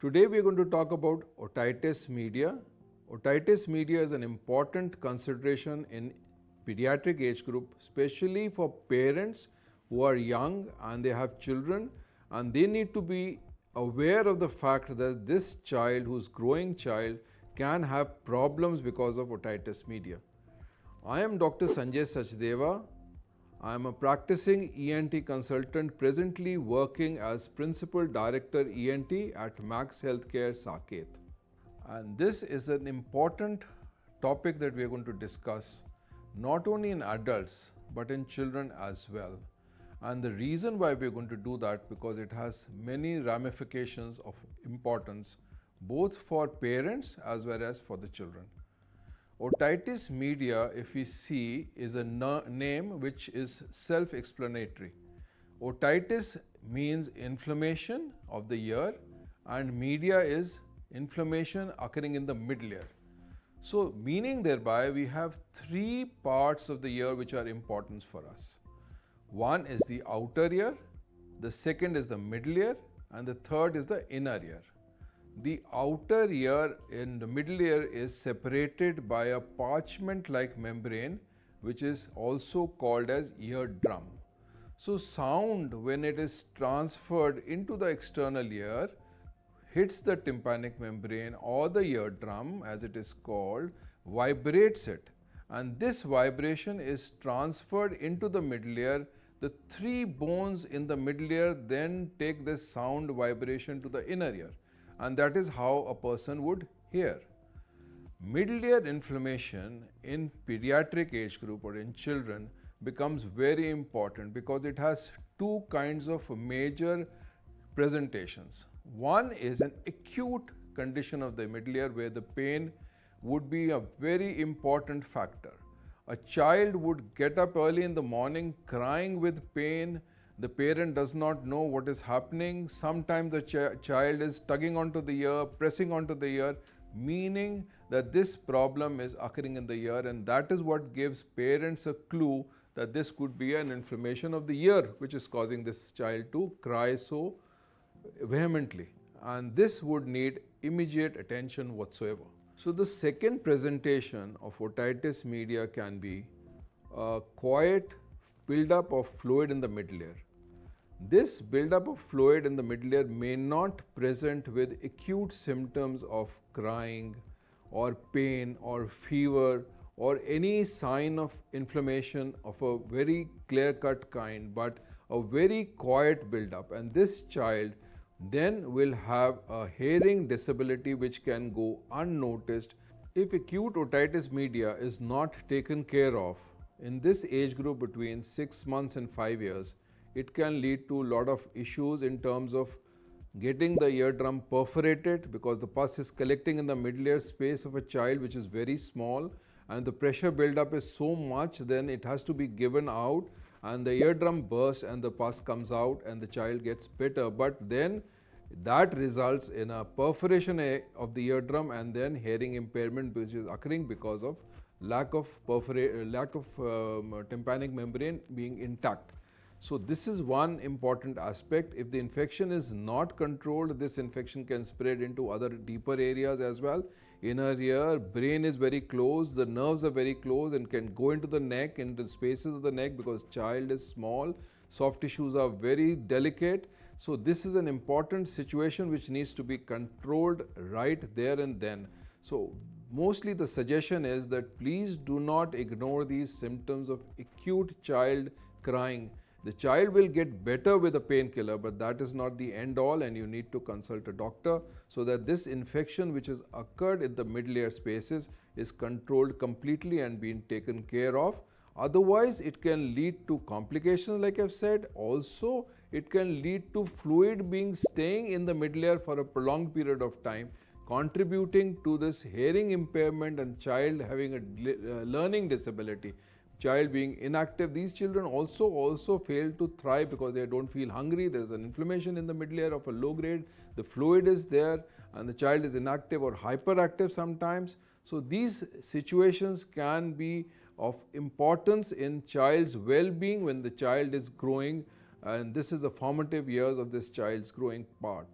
Today we are going to talk about otitis media. Otitis media is an important consideration in pediatric age group, especially for parents who are young and they have children, and they need to be aware of the fact that this child, who's growing child, can have problems because of otitis media. I am Dr. Sanjay Sachdeva. I am a practicing ENT consultant presently working as Principal Director ENT at Max Healthcare, Saket. And this is an important topic that we are going to discuss not only in adults but in children as well. And the reason why we are going to do that, because it has many ramifications of importance both for parents as well as for the children. Otitis media, if we see, is a name which is self-explanatory. Otitis means inflammation of the ear, and media is inflammation occurring in the middle ear. So, meaning thereby we have three parts of the ear which are important for us. One is the outer ear, the second is the middle ear, and the third is the inner ear. The outer ear in the middle ear is separated by a parchment-like membrane, which is also called as eardrum. So sound, when it is transferred into the external ear, hits the tympanic membrane or the eardrum, as it is called, vibrates it, and this vibration is transferred into the middle ear. The three bones in the middle ear then take this sound vibration to the inner ear, and that is how a person would hear. Middle ear inflammation in pediatric age group or in children becomes very important because it has two kinds of major presentations. One is an acute condition of the middle ear where the pain would be a very important factor. A child would get up early in the morning crying with pain. The parent does not know what is happening. Sometimes the child is tugging onto the ear, pressing onto the ear, meaning that this problem is occurring in the ear, and that is what gives parents a clue that this could be an inflammation of the ear which is causing this child to cry so vehemently, and this would need immediate attention whatsoever. So the second presentation of otitis media can be a quiet buildup of fluid in the middle ear. This buildup of fluid in the middle ear may not present with acute symptoms of crying or pain or fever or any sign of inflammation of a very clear-cut kind, but a very quiet buildup, and this child then will have a hearing disability which can go unnoticed. If acute otitis media is not taken care of in this age group between 6 months and 5 years, it can lead to a lot of issues in terms of getting the eardrum perforated, because the pus is collecting in the middle ear space of a child which is very small, and the pressure buildup is so much, then it has to be given out and the eardrum bursts and the pus comes out and the child gets better. But then that results in a perforation of the eardrum and then hearing impairment which is occurring because of lack of tympanic membrane being intact. So this is one important aspect. If the infection is not controlled, this infection can spread into other deeper areas as well. Inner ear, brain is very close, the nerves are very close and can go into the neck, into spaces of the neck, because child is small, soft tissues are very delicate. So this is an important situation which needs to be controlled right there and then. So mostly the suggestion is that please do not ignore these symptoms of acute child crying. The child will get better with a painkiller, but that is not the end all, and you need to consult a doctor so that this infection which has occurred in the middle ear spaces is controlled completely and being taken care of. Otherwise, it can lead to complications, like I've said. Also, it can lead to fluid being staying in the middle ear for a prolonged period of time, contributing to this hearing impairment and child having a learning disability. Child being inactive, these children also fail to thrive because they don't feel hungry. There's an inflammation in the middle ear of a low grade, the fluid is there and the child is inactive or hyperactive sometimes. So these situations can be of importance in child's well-being when the child is growing, and this is the formative years of this child's growing part.